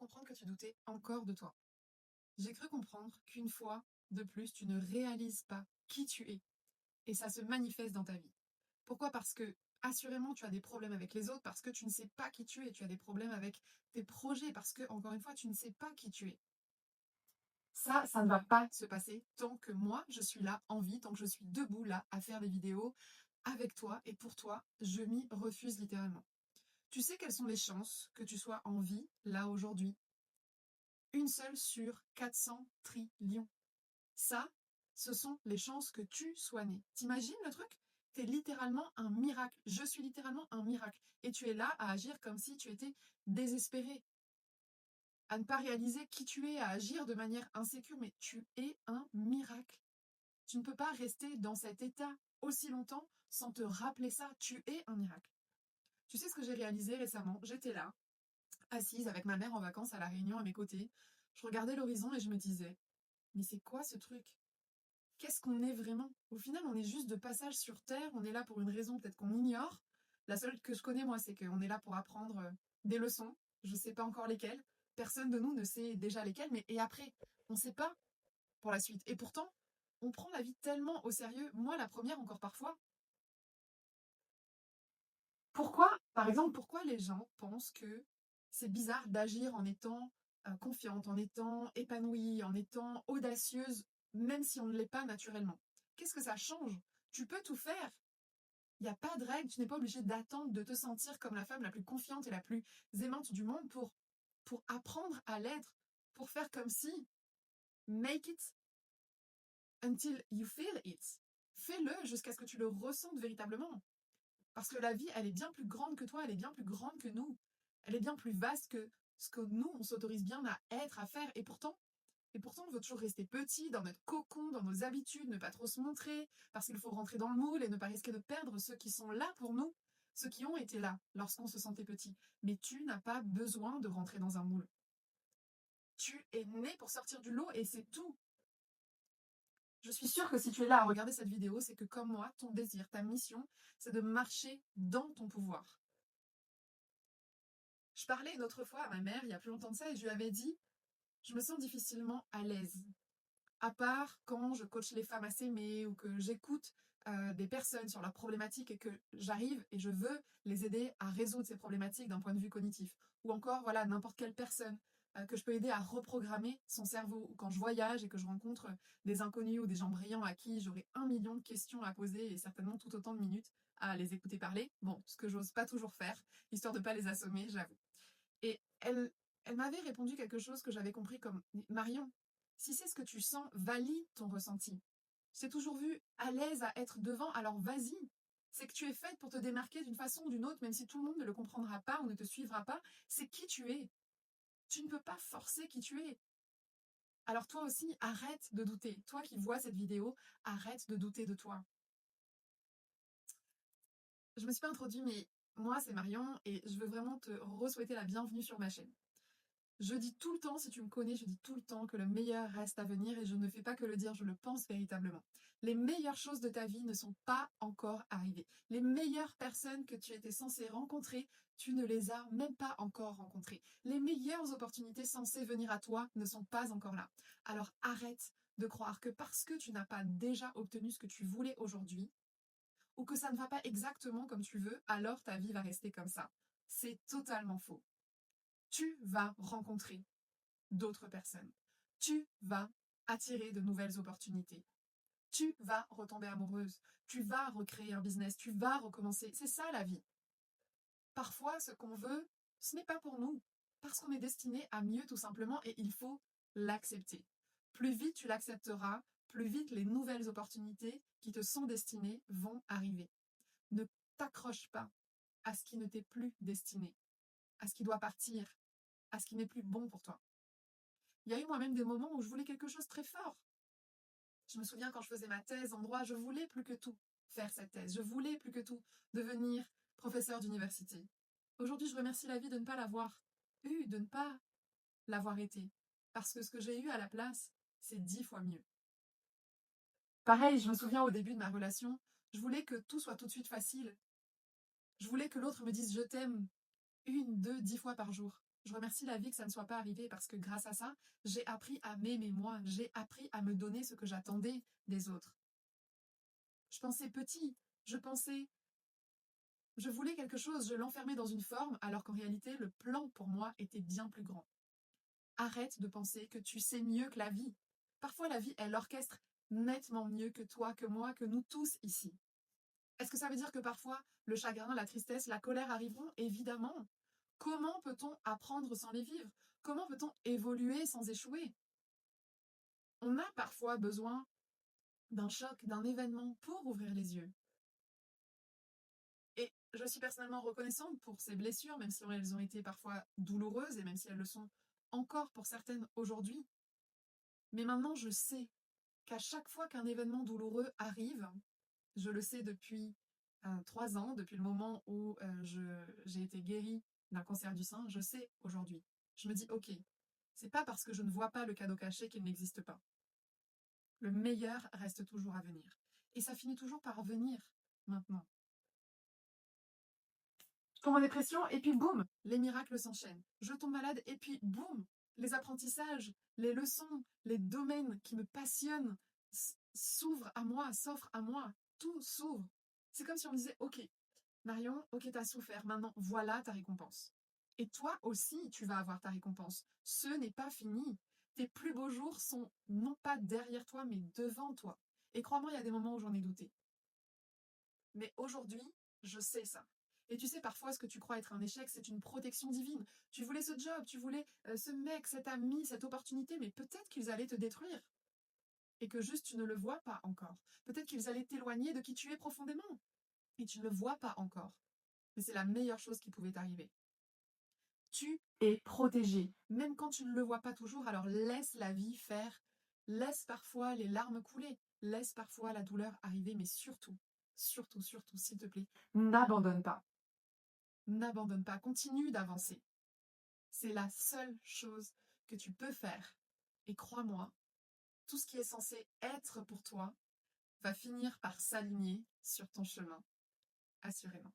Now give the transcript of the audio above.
comprendre que tu doutais encore de toi. J'ai cru comprendre qu'une fois de plus, tu ne réalises pas qui tu es. Et ça se manifeste dans ta vie. Pourquoi? Parce que, assurément, tu as des problèmes avec les autres, parce que tu ne sais pas qui tu es. Tu as des problèmes avec tes projets, parce que, encore une fois, tu ne sais pas qui tu es. Ça ne va pas se passer tant que moi, je suis là en vie, tant que je suis debout là à faire des vidéos avec toi et pour toi, je m'y refuse littéralement. Tu sais quelles sont les chances que tu sois en vie là aujourd'hui? Une seule sur 400 trillions. Ça, ce sont les chances que tu sois né. T'imagines le truc? T'es littéralement un miracle. Je suis littéralement un miracle. Et tu es là à agir comme si tu étais désespéré, à ne pas réaliser qui tu es, à agir de manière insécure. Mais tu es un miracle. Tu ne peux pas rester dans cet état aussi longtemps sans te rappeler ça. Tu es un miracle. Tu sais ce que j'ai réalisé récemment? J'étais là, assise avec ma mère en vacances à La Réunion à mes côtés. Je regardais l'horizon et je me disais, mais c'est quoi ce truc? Qu'est-ce qu'on est vraiment? Au final, on est juste de passage sur Terre, on est là pour une raison peut-être qu'on ignore. La seule que je connais, moi, c'est qu'on est là pour apprendre des leçons. Je ne sais pas encore lesquelles. Personne de nous ne sait déjà lesquelles, mais et après, on ne sait pas pour la suite. Et pourtant, on prend la vie tellement au sérieux. Moi, la première encore parfois. Pourquoi, par exemple, pourquoi les gens pensent que c'est bizarre d'agir en étant confiante, en étant épanouie, en étant audacieuse, même si on ne l'est pas naturellement? Qu'est-ce que ça change? Tu peux tout faire. Il n'y a pas de règle. Tu n'es pas obligé d'attendre de te sentir comme la femme la plus confiante et la plus aimante du monde pour apprendre à l'être, pour faire comme si. Make it until you feel it. Fais-le jusqu'à ce que tu le ressentes véritablement. Parce que la vie, elle est bien plus grande que toi, elle est bien plus grande que nous. Elle est bien plus vaste que ce que nous, on s'autorise bien à être, à faire. Et pourtant, on veut toujours rester petit, dans notre cocon, dans nos habitudes, ne pas trop se montrer, parce qu'il faut rentrer dans le moule et ne pas risquer de perdre ceux qui sont là pour nous, ceux qui ont été là lorsqu'on se sentait petit. Mais tu n'as pas besoin de rentrer dans un moule. Tu es né pour sortir du lot et c'est tout. Je suis sûre que si tu es là à regarder cette vidéo, c'est que comme moi, ton désir, ta mission, c'est de marcher dans ton pouvoir. Je parlais une autre fois à ma mère, il y a plus longtemps de ça, et je lui avais dit, je me sens difficilement à l'aise. À part quand je coach les femmes à s'aimer ou que j'écoute des personnes sur leurs problématiques et que j'arrive et je veux les aider à résoudre ces problématiques d'un point de vue cognitif. Ou encore, voilà, n'importe quelle personne que je peux aider à reprogrammer son cerveau. Ou quand je voyage et que je rencontre des inconnus ou des gens brillants à qui j'aurai 1 million de questions à poser et certainement tout autant de minutes à les écouter parler. Bon, ce que j'ose pas toujours faire, histoire de pas les assommer, j'avoue. Et elle m'avait répondu quelque chose que j'avais compris comme Marion, si c'est ce que tu sens, valide ton ressenti. Je t'ai toujours vu à l'aise à être devant, alors vas-y. C'est que tu es faite pour te démarquer d'une façon ou d'une autre, même si tout le monde ne le comprendra pas ou ne te suivra pas. C'est qui tu es. Tu ne peux pas forcer qui tu es. Alors toi aussi, arrête de douter. Toi qui vois cette vidéo, arrête de douter de toi. Je me suis pas introduite, mais moi c'est Marion et je veux vraiment te re-souhaiter la bienvenue sur ma chaîne. Je dis tout le temps, si tu me connais, je dis tout le temps que le meilleur reste à venir et je ne fais pas que le dire, je le pense véritablement. Les meilleures choses de ta vie ne sont pas encore arrivées. Les meilleures personnes que tu étais censé rencontrer, tu ne les as même pas encore rencontrées. Les meilleures opportunités censées venir à toi ne sont pas encore là. Alors arrête de croire que parce que tu n'as pas déjà obtenu ce que tu voulais aujourd'hui, ou que ça ne va pas exactement comme tu veux, alors ta vie va rester comme ça. C'est totalement faux. Tu vas rencontrer d'autres personnes. Tu vas attirer de nouvelles opportunités. Tu vas retomber amoureuse. Tu vas recréer un business. Tu vas recommencer. C'est ça la vie. Parfois, ce qu'on veut, ce n'est pas pour nous. Parce qu'on est destiné à mieux tout simplement et il faut l'accepter. Plus vite tu l'accepteras, plus vite les nouvelles opportunités qui te sont destinées vont arriver. Ne t'accroche pas à ce qui ne t'est plus destiné, à ce qui doit partir, à ce qui n'est plus bon pour toi. Il y a eu moi-même des moments où je voulais quelque chose de très fort. Je me souviens quand je faisais ma thèse en droit, je voulais plus que tout faire cette thèse. Je voulais plus que tout devenir professeur d'université. Aujourd'hui, je remercie la vie de ne pas l'avoir eu, de ne pas l'avoir été. Parce que ce que j'ai eu à la place, c'est 10 fois mieux. Pareil, je me souviens au début de ma relation, je voulais que tout soit tout de suite facile. Je voulais que l'autre me dise je t'aime 1, 2, 10 fois par jour. Je remercie la vie que ça ne soit pas arrivé parce que grâce à ça, j'ai appris à m'aimer moi, j'ai appris à me donner ce que j'attendais des autres. Je pensais petit, je pensais, je voulais quelque chose, je l'enfermais dans une forme, alors qu'en réalité, le plan pour moi était bien plus grand. Arrête de penser que tu sais mieux que la vie. Parfois, la vie, elle orchestre nettement mieux que toi, que moi, que nous tous ici. Est-ce que ça veut dire que parfois, le chagrin, la tristesse, la colère arriveront? Évidemment. Comment peut-on apprendre sans les vivre? Comment peut-on évoluer sans échouer? On a parfois besoin d'un choc, d'un événement pour ouvrir les yeux. Et je suis personnellement reconnaissante pour ces blessures, même si elles ont été parfois douloureuses et même si elles le sont encore pour certaines aujourd'hui. Mais maintenant, je sais qu'à chaque fois qu'un événement douloureux arrive, je le sais depuis 3 ans, depuis le moment où j'ai été guérie d'un cancer du sein, je sais aujourd'hui. Je me dis, ok, c'est pas parce que je ne vois pas le cadeau caché qu'il n'existe pas. Le meilleur reste toujours à venir. Et ça finit toujours par venir maintenant. Je tombe en dépression et puis boum, les miracles s'enchaînent. Je tombe malade et puis boum, les apprentissages, les leçons, les domaines qui me passionnent s'ouvrent à moi, s'offrent à moi. Tout s'ouvre. C'est comme si on me disait, ok, Marion, ok, t'as souffert, maintenant voilà ta récompense. Et toi aussi, tu vas avoir ta récompense. Ce n'est pas fini. Tes plus beaux jours sont non pas derrière toi, mais devant toi. Et crois-moi, il y a des moments où j'en ai douté. Mais aujourd'hui, je sais ça. Et tu sais, parfois, ce que tu crois être un échec, c'est une protection divine. Tu voulais ce job, tu voulais ce mec, cet ami, cette opportunité, mais peut-être qu'ils allaient te détruire. Et que juste tu ne le vois pas encore. Peut-être qu'ils allaient t'éloigner de qui tu es profondément. Et tu ne le vois pas encore. Mais c'est la meilleure chose qui pouvait t'arriver. Tu es protégé, même quand tu ne le vois pas toujours, alors laisse la vie faire. Laisse parfois les larmes couler. Laisse parfois la douleur arriver, mais surtout, surtout, surtout, s'il te plaît, n'abandonne pas. N'abandonne pas, continue d'avancer. C'est la seule chose que tu peux faire. Et crois-moi, tout ce qui est censé être pour toi va finir par s'aligner sur ton chemin, assurément.